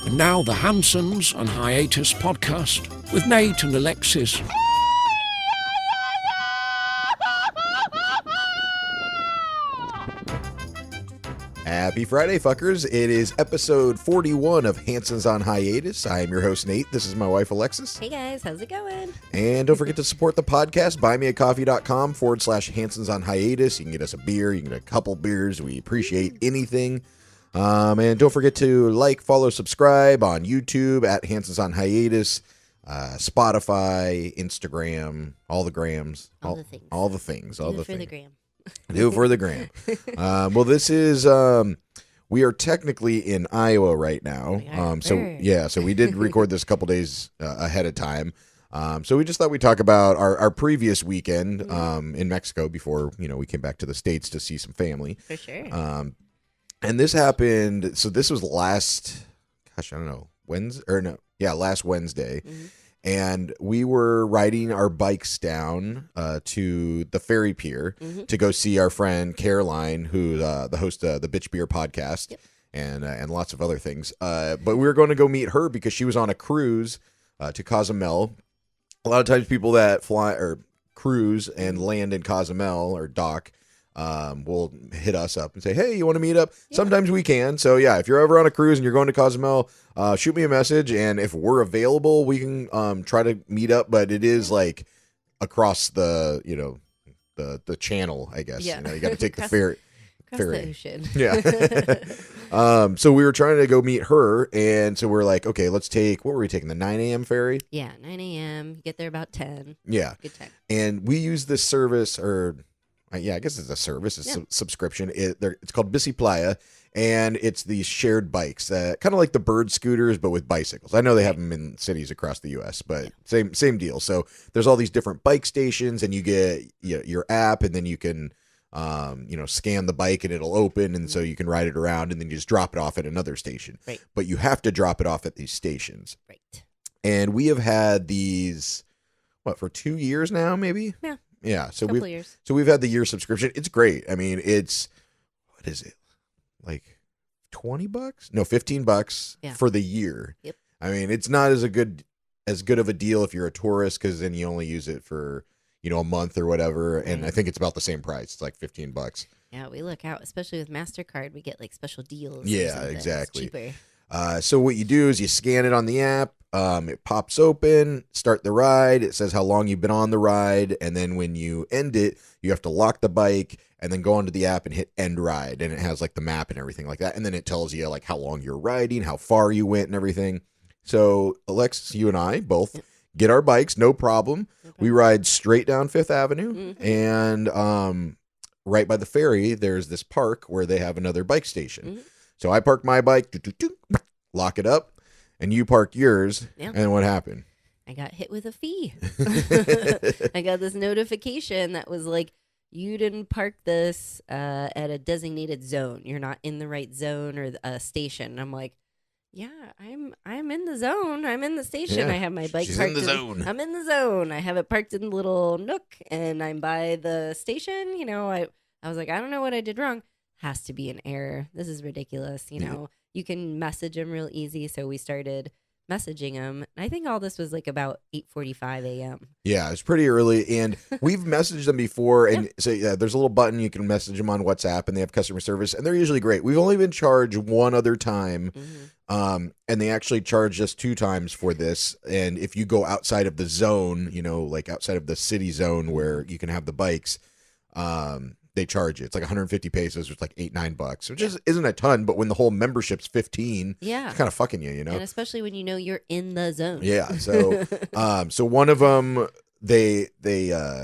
And now the Hansons and Hiatus podcast with Nate and Alexis. Happy Friday, fuckers. It is episode 41 of Hansons on Hiatus. I am your host, Nate. This is my wife, Alexis. Hey guys, how's it going? And don't forget to support the podcast. buymeacoffee.com/Hansons on Hiatus. You can get us a beer. You can get a couple beers. We appreciate anything. And don't forget to like, follow, subscribe on YouTube at Hansons on Hiatus, Spotify, Instagram, all the grams. All the things. All the things. All Do the it for things. the gram. Do it for the gram. Well, this is, we are technically in Iowa right now. So we did record this a couple days ahead of time. So we just thought we'd talk about our previous weekend in Mexico before, we came back to the States to see some family. For sure. And this happened, so this was last Wednesday. Mm-hmm. And we were riding our bikes down to the ferry pier to go see our friend Caroline, who the host of the Bitch Beer podcast, and lots of other things. But we were going to go meet her because she was on a cruise to Cozumel. A lot of times people that fly or cruise and land in Cozumel or dock will hit us up and say, hey, you want to meet up? Yeah. Sometimes we can. So yeah, if you're ever on a cruise and you're going to Cozumel, shoot me a message. And if we're available, we can try to meet up. But it is like across the, the channel, I guess. Yeah. You got to take the ferry. The ocean. Yeah. So we were trying to go meet her. And so we're like, okay, let's take, what were we taking? The 9 a.m. ferry? Yeah, 9 a.m. You get there about 10. Yeah. Good time. And we use this service I guess it's a service. It's a subscription. It's called Bici Playa, and it's these shared bikes, kind of like the bird scooters, but with bicycles. I know they have them in cities across the U.S., but same deal. So there's all these different bike stations, and you get your app, and then you can, scan the bike, and it'll open, and so you can ride it around, and then you just drop it off at another station. Right. But you have to drop it off at these stations. Right. And we have had these, for 2 years now, maybe? Yeah. Yeah, so years. we've had the year subscription. It's great. I mean, it's what is it? Like $20? No, $15 for the year. Yep. I mean, it's not as good of a deal if you're a tourist, because then you only use it for, a month or whatever, and I think it's about the same price. It's like $15. Yeah, we look out, especially with MasterCard, we get like special deals. Yeah, exactly. It's cheaper. So what you do is you scan it on the app. It pops open, start the ride. It says how long you've been on the ride. And then when you end it, you have to lock the bike and then go onto the app and hit end ride. And it has like the map and everything like that. And then it tells you like how long you're riding, how far you went and everything. So Alexis, you and I both get our bikes. No problem. Okay. We ride straight down Fifth Avenue and right by the ferry, there's this park where they have another bike station. So I park my bike, lock it up, and you park yours. Yeah. And what happened? I got hit with a fee. I got this notification that was like, you didn't park this at a designated zone. You're not in the right zone or a station. And I'm like, yeah, I'm in the zone. I'm in the station. Yeah, I have my bike parked in the zone. I'm in the zone. I have it parked in the little nook, and I'm by the station. I was like, I don't know what I did wrong. Has to be an error. This is ridiculous. You can message them real easy. So we started messaging them. I think all this was like about 8:45 a.m. Yeah, it's pretty early. And we've messaged them before. And so there's a little button. You can message them on WhatsApp, and they have customer service. And they're usually great. We've only been charged one other time. And they actually charged us 2 times for this. And if you go outside of the zone, like outside of the city zone where you can have the bikes, they charge you. It's like 150 pesos, which is like $8-9, which isn't a ton, but when the whole membership's 15, it's kind of fucking you, And especially when you're in the zone. Yeah. So, so one of them they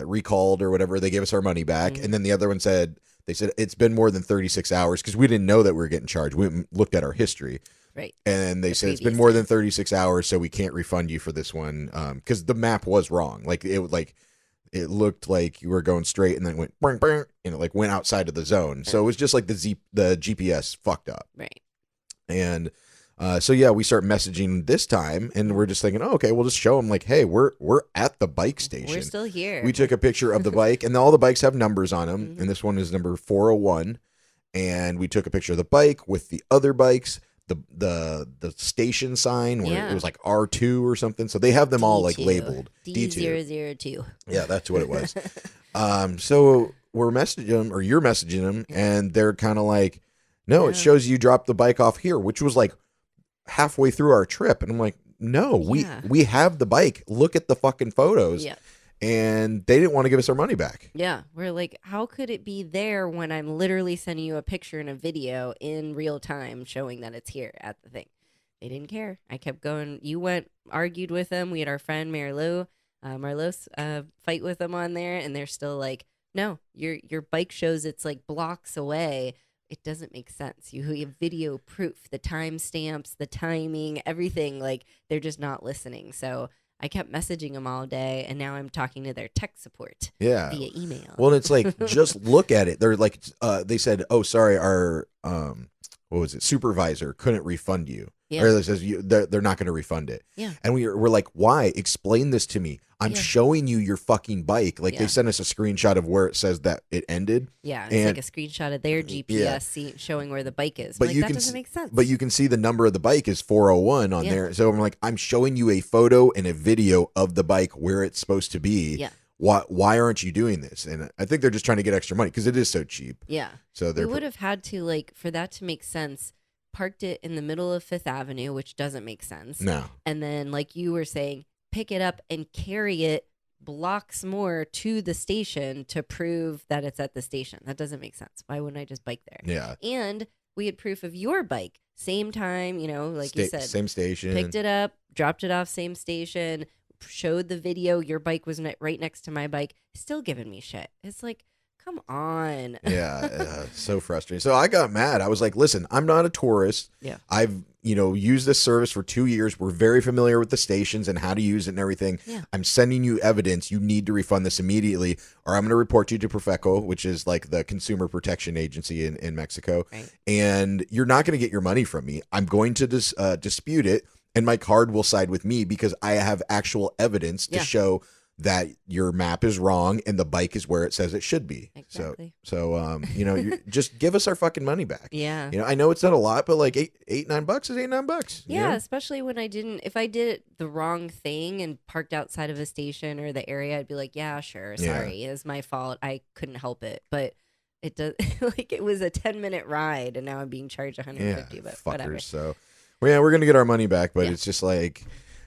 recalled or whatever. They gave us our money back, and then the other one said it's been more than 36 hours because we didn't know that we were getting charged. We looked at our history. Right. And they said it's been more than 36 hours, so we can't refund you for this one because the map was wrong. It looked like you were going straight and then went bang, bang, and it went outside of the zone. So it was just like the GPS fucked up. Right. And we start messaging this time, and we're just thinking, okay, we'll just show them hey, we're at the bike station. We're still here. We took a picture of the bike, and all the bikes have numbers on them, and this one is number 401. And we took a picture of the bike with the other bikes. the station sign where Yeah. it was like R2 or something. So they have them all like D2. labeled D002. Yeah, that's what it was. So we're messaging them, or you're messaging them, and they're kind of like, no, it Yeah. shows you dropped the bike off here, which was like halfway through our trip. And I'm like, no, Yeah. we have the bike. Look at the fucking photos. Yeah. And they didn't want to give us our money back. Yeah. We're like, how could it be there when I'm literally sending you a picture and a video in real time showing that it's here at the thing? They didn't care. I kept going. You went, argued with them. We had our friend Marlo, fight with them on there, and they're still like, no, your bike shows it's like blocks away. It doesn't make sense. You have video proof, the timestamps, the timing, everything. Like, they're just not listening. So I kept messaging them all day, and now I'm talking to their tech support Yeah. via email. Well, it's like, just look at it. They're like, they said, oh, sorry, our, what was it, supervisor couldn't refund you. Yeah. Or it says they're not going to refund it. Yeah. And we're like, why? Explain this to me. I'm Yeah. showing you your fucking bike. Like, Yeah. they sent us a screenshot of where it says that it ended. Yeah, it's And- like a screenshot of their GPS showing where the bike is. But Like, you that can doesn't s- make sense. But you can see the number of the bike is 401 on Yeah. there. So I'm like, I'm showing you a photo and a video of the bike where it's supposed to be. Yeah. Why aren't you doing this? And I think they're just trying to get extra money because it is so cheap. Yeah. So We they're would have had to, like, for that to make sense, parked it in the middle of Fifth Avenue, which doesn't make sense. no. And then, like you were saying, pick it up and carry it blocks more to the station to prove that it's at the station. That doesn't make sense. Why wouldn't I just bike there? Yeah. And we had proof of your bike. Same time, like you said. Same station. Picked it up, dropped it off, same station, showed the video. Your bike was right next to my bike. Still giving me shit. It's like, come on. Yeah, so frustrating. So I got mad. I was like, listen, I'm not a tourist. Yeah. I've, used this service for 2 years. We're very familiar with the stations and how to use it and everything. Yeah. I'm sending you evidence. You need to refund this immediately, or I'm going to report you to Profeco, which is like the consumer protection agency in Mexico. Right. And you're not going to get your money from me. I'm going to dispute it, and my card will side with me because I have actual evidence to Yeah. show that your map is wrong and the bike is where it says it should be. Exactly. So you just give us our fucking money back. Yeah. I know it's not a lot, but like $8, $9 is $9. you Yeah, know? especially when if I did the wrong thing and parked outside of a station or the area, I'd be like, yeah, sure, Yeah. sorry, it's my fault. I couldn't help it. But it does, like, it was a 10-minute ride and now I'm being charged Yeah, $150, but whatever. fuckers. So, we're gonna get our money back, but Yeah. it's just like,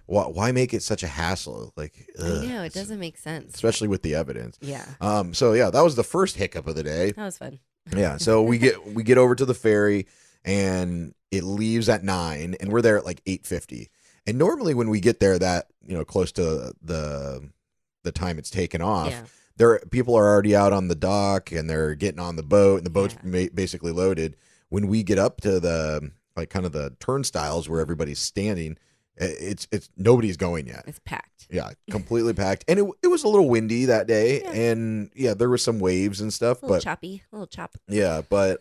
why make it such a hassle? Like, ugh. I know, it doesn't make sense. especially with the evidence. Yeah, So yeah, that was the first hiccup of the day. that was fun. Yeah. So we get over to the ferry and it leaves at 9 and we're there at like 8:50. And normally when we get there that, close to the time it's taken off, Yeah. people are already out on the dock and they're getting on the boat and the boat's basically loaded. When we get up to the like kind of the turnstiles where everybody's standing, it's nobody's going yet. It's packed. Yeah, completely packed. And it was a little windy that day, Yeah. and there was some waves and stuff, A little but choppy, a little chop. yeah, but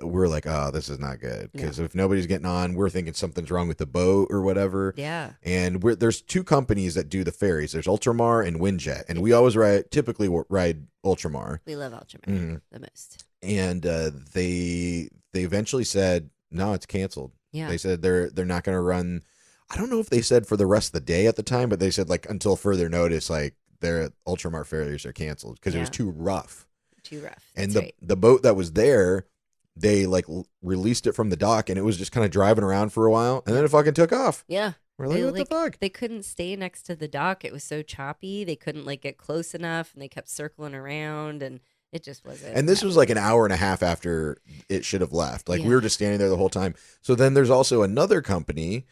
we're like, oh, this is not good because if nobody's getting on, we're thinking something's wrong with the boat or whatever. Yeah. And there's two companies that do the ferries. There's Ultramar and Windjet, and we always typically ride Ultramar. We love Ultramar Mhm. the most. And they eventually said no, it's canceled. Yeah. They said they're not going to run. I don't know if they said for the rest of the day at the time, but they said like until further notice, like their Ultramar ferries are canceled because it was Yeah. too rough. Too rough. And That's right. the boat that was there, they like released it from the dock and it was just kind of driving around for a while and then it fucking took off. Yeah. We're like, They, what like, the fuck? They couldn't stay next to the dock. It was so choppy. They couldn't like get close enough and they kept circling around and it just wasn't. And this was like an hour and a half after it should have left. Like we Yeah. were just standing there the whole time. So then there's also another company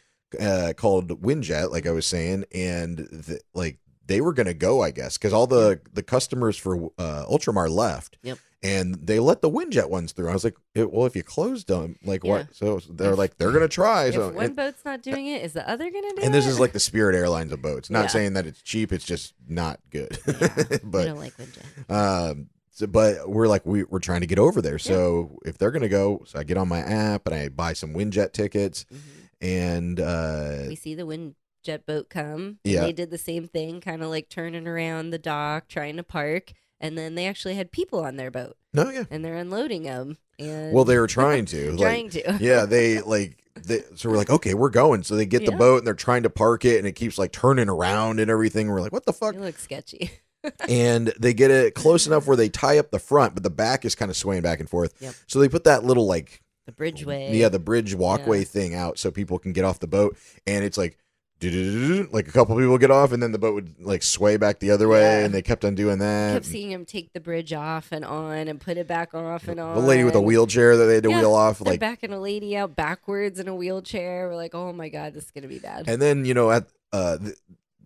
called Windjet, like I was saying, and like they were gonna go, I guess, because all the customers for Ultramar left. Yep. And they let the Windjet ones through. I was like, well, if you closed them, like Yeah. what? So they're like, they're gonna try. If So one boat's not doing it, is the other gonna do it? and this is like the Spirit Airlines of boats. Not Yeah. saying that it's cheap; it's just not good. Yeah, we but don't like Windjet. but we're like we're trying to get over there. So if they're gonna go, so I get on my app and I buy some Windjet tickets, and We see the Windjet boat come. And Yeah. they did the same thing, kind of like turning around the dock, trying to park, and then they actually had people on their boat no, yeah, and they're unloading them. And Well, they were trying to. trying to. Yeah, so we're like, okay, we're going. So they get the boat and they're trying to park it and it keeps like turning around and everything. We're like, what the fuck? It looks sketchy. And they get it close enough where they tie up the front, but the back is kind of swaying back and forth. Yep. So they put that little like The bridgeway. Yeah, the bridge walkway thing out so people can get off the boat. And it's like, like a couple people get off and then the boat would like sway back the other way, and they kept on doing that. Kept seeing him take the bridge off and on and put it back off and on. The lady with a wheelchair that they had to wheel off, they're like backing a lady out backwards in a wheelchair. We're like, oh my god, this is gonna be bad. And then at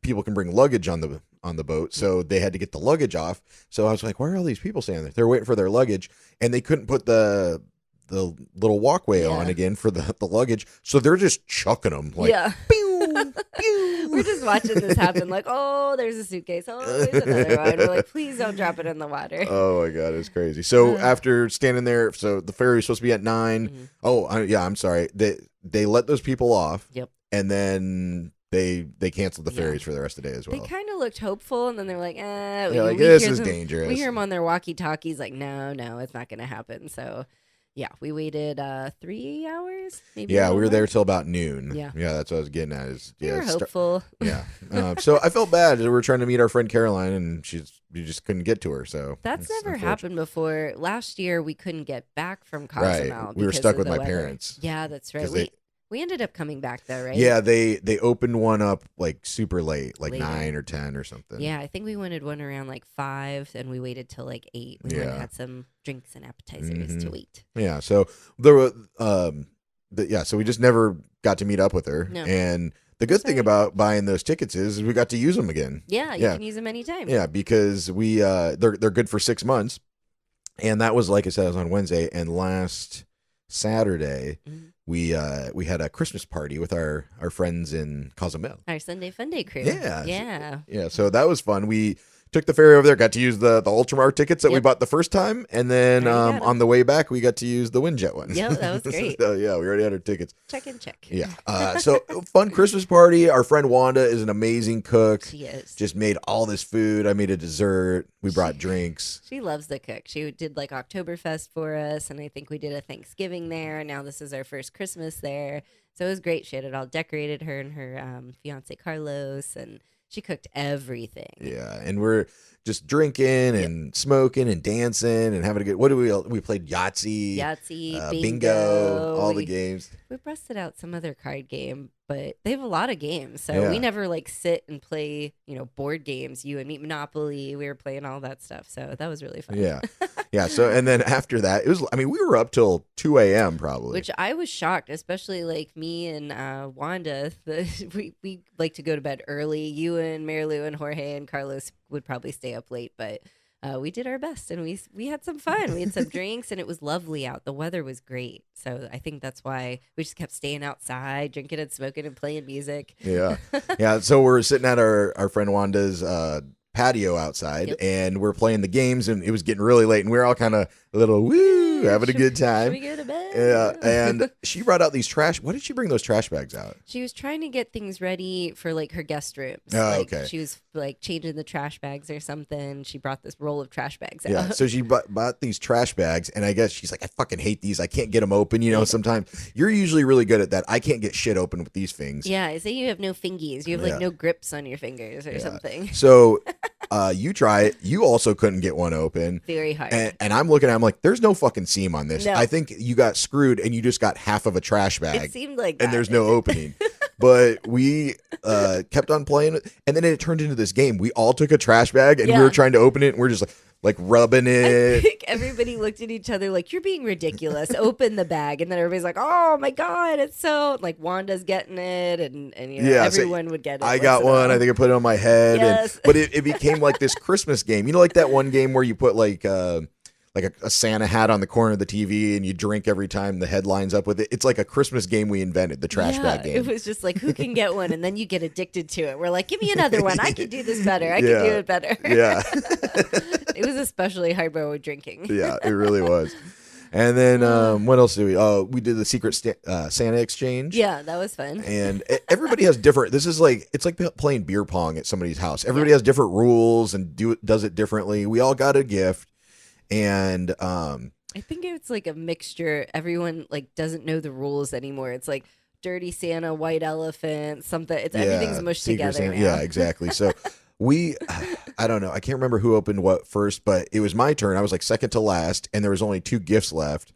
people can bring luggage on the boat, so they had to get the luggage off. So I was like, why are all these people standing there? They're waiting for their luggage, and they couldn't put the little walkway on again for the luggage, so they're just chucking them like pew, pew. We're just watching this happen like, oh, there's a suitcase, oh, there's another one. We're like, please don't drop it in the water. Oh my god, it's crazy. So after standing there, so the ferry was supposed to be at 9. I'm sorry, they let those people off. Yep. And then they canceled the ferries for the rest of the day as well. They kind of looked hopeful, and then they're like, this is dangerous. We hear them on their walkie-talkies like, no, it's not going to happen. So yeah, we waited 3 hours, maybe. Yeah, we were there till about noon. Yeah, that's what I was getting at. We were hopeful. So I felt bad. We were trying to meet our friend Caroline, and you just couldn't get to her. So that's never happened before. Last year, we couldn't get back from Cozumel. Right, we were stuck with my parents. Yeah, that's right. We ended up coming back though, right? Yeah, they opened one up like super late, like 9 or 10 or something. Yeah, I think we wanted one around like 5, and we waited till like 8. We went and had some drinks and appetizers to eat. Yeah, so there were, so we just never got to meet up with her. No. And the good thing about buying those tickets is we got to use them again. Yeah, you can use them anytime. Yeah, because they're good for 6 months, and that was, like I said, it was on Wednesday, and last Saturday. We had a Christmas party with our friends in Cozumel. Our Sunday Fun Day crew. Yeah. So that was fun. We took the ferry over there, got to use the Ultramar tickets that we bought the first time, and then on the way back we got to use the Windjet one. Yeah, that was great. So, we already had our tickets. Check. Yeah. So fun Christmas party. Our friend Wanda is an amazing cook. She is. Just made all this food. I made a dessert. We brought drinks. She loves to cook. She did like Oktoberfest for us, and I think we did a Thanksgiving there. Now this is our first Christmas there. So it was great. She had it all decorated, her and her fiance Carlos, and she cooked everything. Yeah, and we're just drinking and smoking and dancing and having a good. What do we played Yahtzee, bingo, all the games. We busted out some other card game, but they have a lot of games, so we never like sit and play, board games. You and me, Monopoly. We were playing all that stuff, so that was really fun. Yeah. So and then after that, it was. I mean, we were up till 2 a.m. probably, which I was shocked, especially like me and Wanda. We like to go to bed early. You and Marilu and Jorge and Carlos would probably stay up late, but we did our best, and we had some fun. We had some drinks, and it was lovely out. The weather was great, so I think that's why we just kept staying outside, drinking and smoking and playing music. Yeah. So we're sitting at our friend Wanda's patio outside, and we're playing the games, and it was getting really late, and we were all kind of a little having a good time. Should we go to bed? Yeah, and she brought out these trash. What did she bring those trash bags out? She was trying to get things ready for like her guest rooms. Oh, okay. She was like changing the trash bags or something. She brought this roll of trash bags out. Yeah, so she bought these trash bags, and I guess she's like, I fucking hate these. I can't get them open. Sometimes you're usually really good at that. I can't get shit open with these things. Yeah, I say you have no fingies. You have like no grips on your fingers or something. So you try it. You also couldn't get one open. Very hard. And I'm looking at it, I'm like, there's no fucking seam on this. No. I think you got screwed and you just got half of a trash bag. It seemed like that. And there's no opening. But we kept on playing, and then it turned into this game. We all took a trash bag, and we were trying to open it, and we're just like rubbing it. I think everybody looked at each other like, you're being ridiculous. Open the bag. And then everybody's like, oh my God, it's so, like, Wanda's getting it, and everyone would get it. I got one. I think I put it on my head. Yes. But it became like this Christmas game. Like that one game where you put like a Santa hat on the corner of the TV, and you drink every time the head lines up with it. It's like a Christmas game we invented, the trash bag game. It was just like, who can get one? And then you get addicted to it. We're like, give me another one. I can do this better. I can do it better. Yeah. It was especially hard when we were drinking. Yeah, it really was. And then what else did we? Oh, we did the secret Santa exchange. Yeah, that was fun. And everybody has different. This is like it's like playing beer pong at somebody's house. Everybody has different rules and does it differently. We all got a gift. And I think it's like a mixture. Everyone like doesn't know the rules anymore. It's like Dirty Santa, White Elephant, something. It's everything's mushed Secret together. Santa. Now. Yeah, exactly. So I don't know. I can't remember who opened what first, but it was my turn. I was like second to last, and there was only 2 gifts left,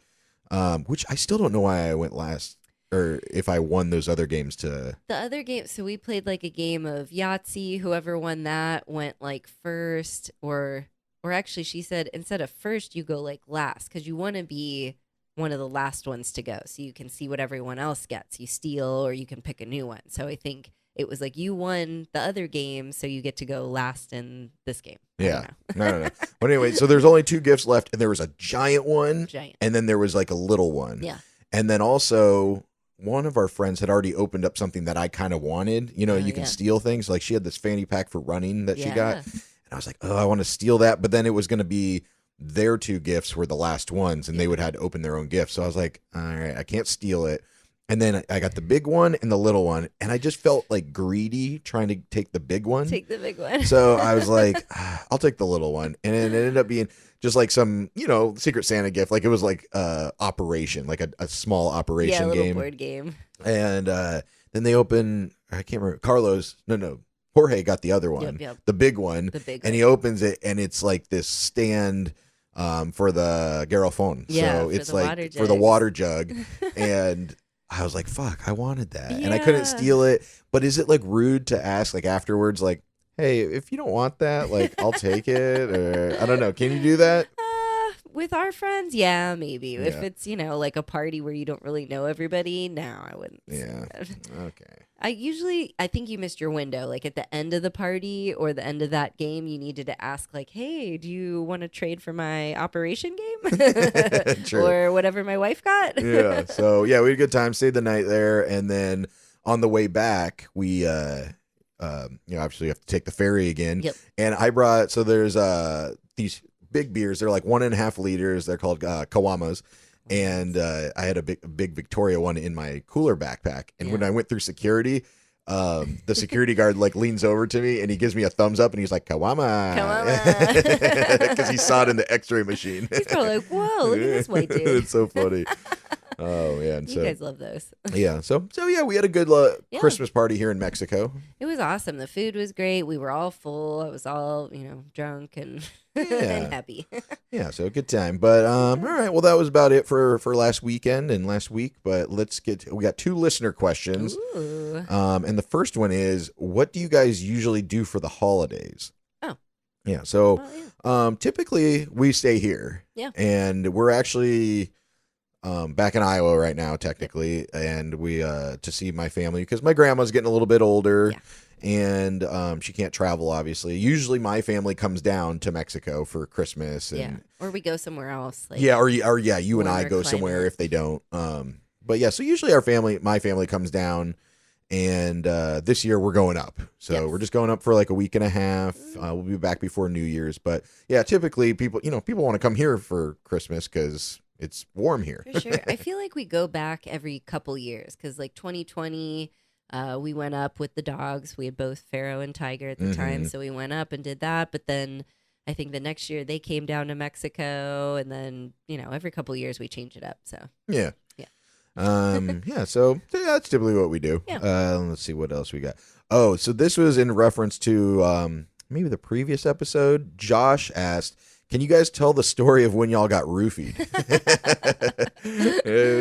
which I still don't know why I went last. Or if I won those other games to the other game. So we played like a game of Yahtzee. Whoever won that went like first, or actually, she said instead of first, you go like last because you want to be one of the last ones to go, so you can see what everyone else gets. You steal, or you can pick a new one. So I think it was like you won the other game, so you get to go last in this game. Yeah, no. But anyway, so there's only 2 gifts left, and there was a giant one, and then there was like a little one. Yeah, and then also. One of our friends had already opened up something that I kind of wanted. You know, you can steal things. Like she had this fanny pack for running that she got. And I was like, oh, I want to steal that. But then it was going to be their 2 gifts were the last ones and they would have to open their own gifts. So I was like, all right, I can't steal it. And then I got the big one and the little one. And I just felt like greedy trying to take the big one. Take the big one. So I was like, I'll take the little one. And it ended up being just like some, Secret Santa gift. Like it was like Operation, like a small Operation a little game. board game. And then they open, I can't remember, Jorge got the other one, the big one. And he opens it and it's like this stand for the Garofon. Yeah, so it's like for the water jug. And I was like, fuck, I wanted that. And I couldn't steal it. But is it like rude to ask like afterwards, like, hey, if you don't want that, like I'll take it, or I don't know. Can you do that? With our friends, yeah, maybe. Yeah. If it's, like a party where you don't really know everybody, no, I wouldn't. Yeah. Okay. I think you missed your window. Like at the end of the party or the end of that game, you needed to ask like, hey, do you want to trade for my Operation game? Or whatever my wife got? Yeah. So, yeah, we had a good time. Stayed the night there. And then on the way back, we, obviously you have to take the ferry again. Yep. And I brought, so there's these big beers. They're like 1.5 liters. They're called Kawamas. And I had a big Victoria one in my cooler backpack. And when I went through security, the security guard like leans over to me and he gives me a thumbs up and he's like, Kawama. Because he saw it in the x-ray machine. He's probably like, whoa, look at this white dude. It's so funny. Oh, man. You guys love those. Yeah. So yeah, we had a good Christmas party here in Mexico. It was awesome. The food was great. We were all full. I was all, drunk and, and happy. Yeah. So good time. But all right. Well, that was about it for last weekend and last week. But we got 2 listener questions. Ooh. And the first one is, what do you guys usually do for the holidays? Oh. Yeah. So typically we stay here. Yeah. And we're actually back in Iowa right now, technically, and we to see my family because my grandma's getting a little bit older, and she can't travel. Obviously, usually my family comes down to Mexico for Christmas, and or we go somewhere else. Like you and I go somewhere if they don't. But yeah, so usually my family comes down, and this year we're going up. So we're just going up for like a week and a half. We'll be back before New Year's, but yeah, typically people want to come here for Christmas because it's warm here. For sure. I feel like we go back every couple years because like 2020, we went up with the dogs. We had both Pharaoh and Tiger at the time. So we went up and did that. But then I think the next year they came down to Mexico. And then, every couple years we change it up. So yeah. So that's typically what we do. Yeah. Let's see what else we got. Oh, so this was in reference to maybe the previous episode. Josh asked, can you guys tell the story of when y'all got roofied?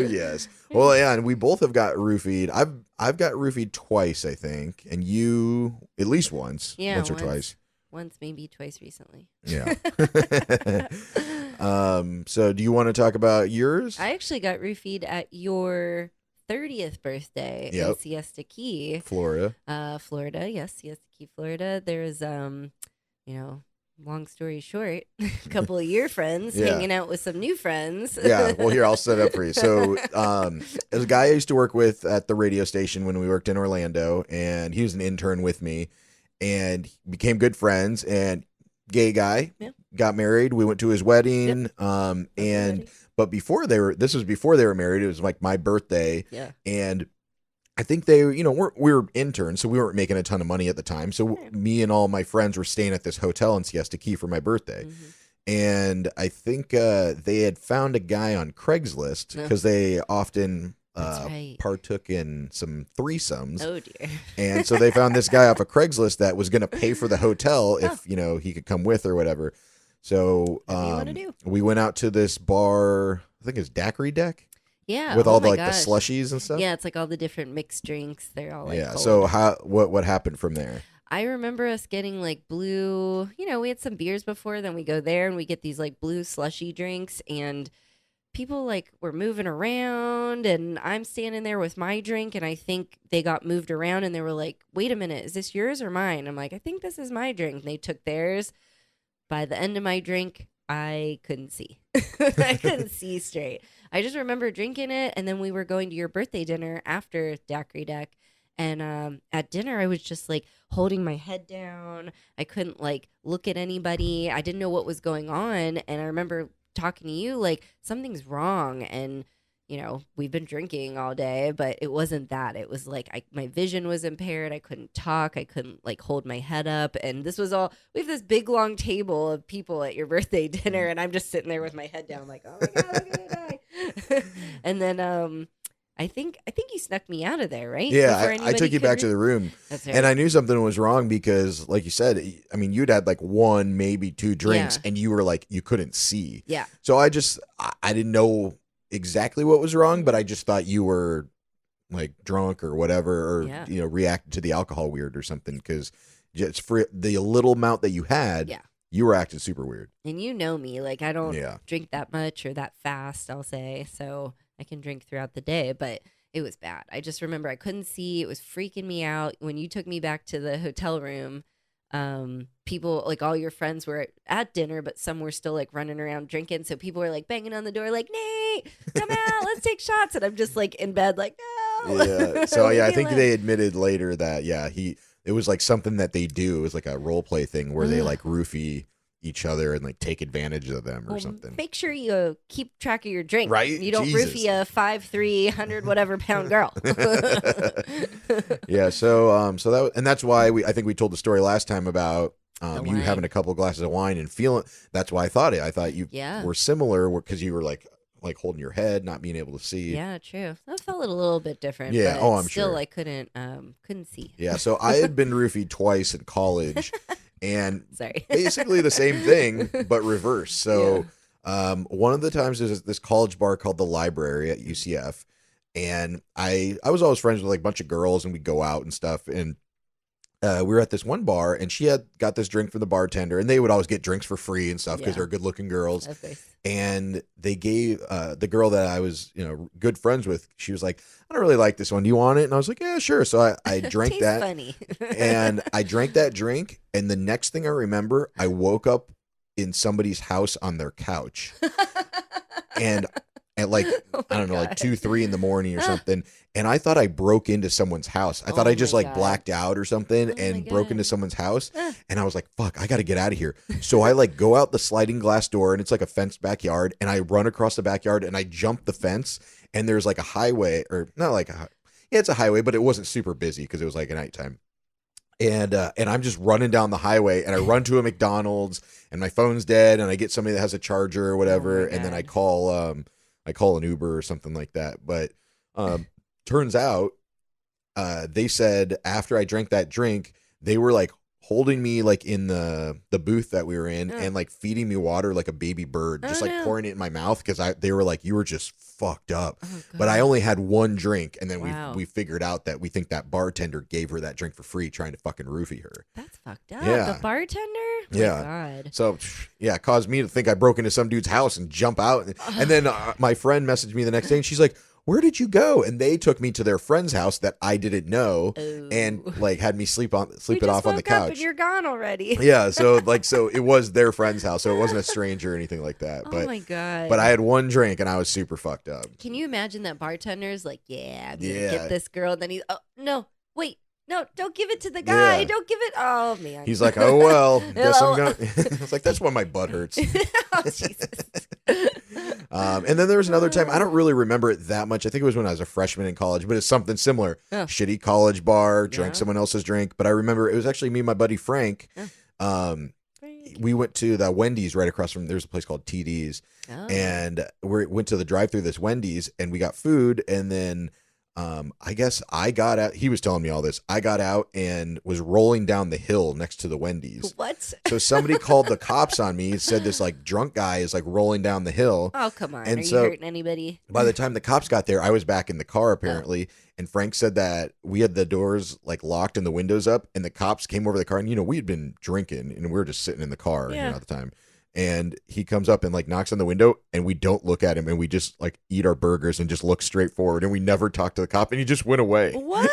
Yes. Well, yeah, and we both have got roofied. I've got roofied twice, I think, and you at least once. Yeah, once or twice. Once, maybe twice recently. Yeah. So do you want to talk about yours? I actually got roofied at your 30th birthday in Siesta Key, Florida. Florida, yes, Siesta Key, Florida. There's long story short, a couple of your friends hanging out with some new friends. Yeah, well, here, I'll set it up for you. So there's a guy I used to work with at the radio station when we worked in Orlando, and he was an intern with me, and became good friends, and gay guy, got married. We went to his wedding, but this was before they were married. It was like my birthday, and I think we were interns, so we weren't making a ton of money at the time. So me and all my friends were staying at this hotel in Siesta Key for my birthday. And I think they had found a guy on Craigslist because they often partook in some threesomes. Oh dear. And so they found this guy off of Craigslist that was going to pay for the hotel if, you know, he could come with or whatever. So we went out to this bar, I think it's Daiquiri Deck. Yeah. With all the, like the slushies and stuff. Yeah, it's like all the different mixed drinks. They're all like cold. So what happened from there? I remember us getting like blue, you know, we had some beers before, then we go there and we get these like blue slushy drinks, and people like were moving around, and I'm standing there with my drink, and I think they got moved around, and they were like, wait a minute, is this yours or mine? I'm like, I think this is my drink. And they took theirs. By the end of my drink, I couldn't see. I couldn't see straight. I just remember drinking it, and then we were going to your birthday dinner after Daiquiri Deck. And at dinner, I was just like holding my head down. I couldn't like look at anybody. I didn't know what was going on. And I remember talking to you like, something's wrong. And, you know, we've been drinking all day, but it wasn't that. It was like my vision was impaired. I couldn't talk. I couldn't like hold my head up. And this was all, we have this big long table of people at your birthday dinner. And I'm just sitting there with my head down like, oh my God, I'm going to die. And then, I think you snuck me out of there, right? Yeah, I took you back to the room. That's right. And I knew something was wrong because, like you said, I mean, you'd had like one, maybe two drinks, and you were like, you couldn't see. Yeah. So I didn't know exactly what was wrong, but I just thought you were like drunk or whatever, or, you know, reacted to the alcohol weird or something, because just for the little amount that you had, you were acting super weird. And you know me, like I don't drink that much or that fast, I'll say. So I can drink throughout the day, but it was bad. I just remember I couldn't see. It was freaking me out. When you took me back to the hotel room, people, like all your friends were at dinner, but some were still like running around drinking. So people were like banging on the door, like, Nate, come out, let's take shots. And I'm just like in bed, like, no. Yeah. So yeah, I think they admitted later that, it was like something that they do. It was like a role play thing where they like roofie each other and like take advantage of them or something. Make sure you keep track of your drink. Right? You don't roofie a 5'3", 100 whatever pound girl. Yeah. So that's why I think we told the story last time about you having a couple glasses of wine and feeling. That's why I thought you were similar because you were like holding your head, not being able to see. Yeah, true. That felt a little bit different. Yeah. But I'm still, sure. I couldn't see. Yeah. So I had been roofied twice in college. And Sorry. basically the same thing, but reverse. So one of the times there's this college bar called The Library at UCF. And I was always friends with like a bunch of girls, and we'd go out and stuff. And we were at this one bar, and she had got this drink from the bartender, and they would always get drinks for free and stuff because they're good looking girls. And they gave the girl that I was, you know, good friends with, she was like, I don't really like this one. Do you want it? And I was like, yeah, sure. So I drank that. Funny. And I drank that drink. And the next thing I remember, I woke up in somebody's house on their couch. And at like, I don't know, like 2, 3 in the morning or something. And I thought I broke into someone's house. I thought I just like blacked out or something and broke into someone's house. And I was like, fuck, I got to get out of here. So I like go out the sliding glass door, and it's like a fenced backyard. And I run across the backyard and I jump the fence, and there's like a highway, or not like it's a highway, but it wasn't super busy because it was like a nighttime. And I'm just running down the highway, and I run to a McDonald's, and my phone's dead, and I get somebody that has a charger or whatever. And then I call an Uber or something like that. But turns out they said after I drank that drink, they were like holding me like in the booth that we were in and like feeding me water like a baby bird, just pouring it in my mouth, because they were like, you were just fucked up. But I only had one drink, and then we figured out that we think that bartender gave her that drink for free, trying to fucking roofie her. That's fucked up. Yeah. The bartender? Yeah. My God. So yeah, it caused me to think I broke into some dude's house and jump out. And then my friend messaged me the next day, and she's like, where did you go? And they took me to their friend's house that I didn't know, and like had me sleep it off on the couch. Up and you're gone already. Yeah, so it was their friend's house, so it wasn't a stranger or anything like that. Oh my God. But I had one drink and I was super fucked up. Can you imagine that bartender's like, I'm gonna get this girl, and then he's no, wait. No, don't give it to the guy. Yeah. Don't give it. Oh, man. He's like, oh, well, guess I'm going to. It's like, that's why my butt hurts. Oh, Jesus. And then there was another time. I don't really remember it that much. I think it was when I was a freshman in college, but it's something similar. Oh. Shitty college bar, drank someone else's drink. But I remember it was actually me and my buddy Frank. we went to the Wendy's right across from. There's a place called TD's, and we went to the drive-through this Wendy's, and we got food, and then. I guess I got out. He was telling me all this. I got out and was rolling down the hill next to the Wendy's. What? So somebody called the cops on me. Said this like drunk guy is like rolling down the hill. Oh, come on. And Are so, you hurting anybody? By the time the cops got there, I was back in the car apparently. And Frank said that we had the doors like locked and the windows up, and the cops came over the car. And we had been drinking, and we were just sitting in the car at the time. And he comes up and like knocks on the window, and we don't look at him, and we just like eat our burgers and just look straight forward, and we never talk to the cop, and he just went away. What?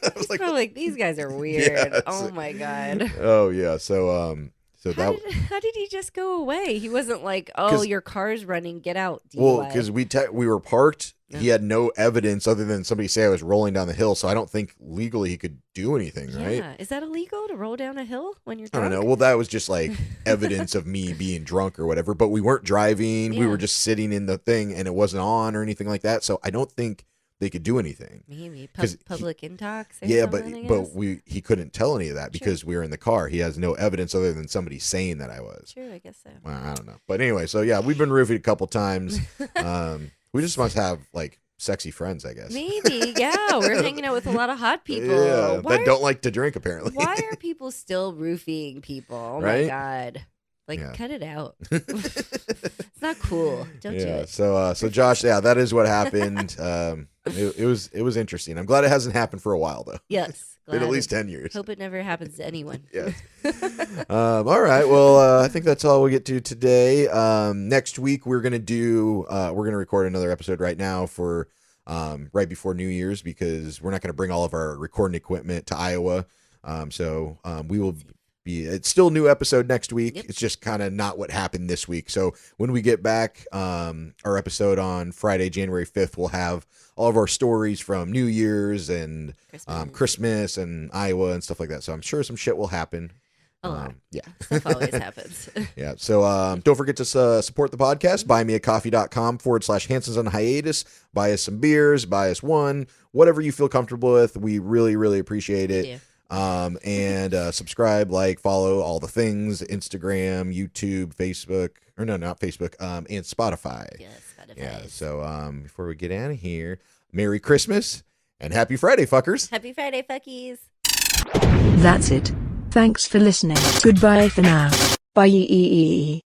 I was like these guys are weird. Yeah, oh my god. Oh yeah. So how did he just go away? He wasn't like, oh, your car's running, get out. DUI. Well, because we were parked. He had no evidence other than somebody say I was rolling down the hill, so I don't think legally he could do anything, right? Yeah. Is that illegal to roll down a hill when you're drunk? I don't know. Well, that was just like evidence of me being drunk or whatever, but we weren't driving. We were just sitting in the thing, and it wasn't on or anything like that, so I don't think they could do anything. Maybe public intox. Yeah, but he couldn't tell any of that because we were in the car. He has no evidence other than somebody saying that I was. True, I guess so. Well, I don't know, but anyway, so yeah, we've been roofied a couple times. We just must have like sexy friends, I guess. Maybe, yeah. We're hanging out with a lot of hot people. Yeah, that don't like to drink apparently. Why are people still roofing people? Oh right? my god. Cut it out. It's not cool. Don't do it. So Josh, that is what happened. It was interesting. I'm glad it hasn't happened for a while though. Yes. Been at least 10 years. Hope it never happens to anyone. Yes. All right. Well, I think that's all we'll get to today. Next week we're gonna record another episode right now for right before New Year's because we're not gonna bring all of our recording equipment to Iowa. So we will. It's still a new episode next week. Yep. It's just kind of not what happened this week. So when we get back, our episode on Friday, January 5th, we'll have all of our stories from New Year's and Christmas and Iowa and stuff like that. So I'm sure some shit will happen. A lot. Yeah. Stuff always happens. Yeah. So don't forget to support the podcast. Buymeacoffee.com/Hansons on Hiatus. Buy us some beers. Buy us one. Whatever you feel comfortable with. We really, really appreciate it. Yeah. And subscribe, like, follow all the things, Instagram, YouTube, Facebook, or no, not Facebook, and Spotify. Yes, Spotify. Yeah, so before we get out of here, Merry Christmas and Happy Friday, fuckers. Happy Friday, fuckies. That's it. Thanks for listening. Goodbye for now. Bye.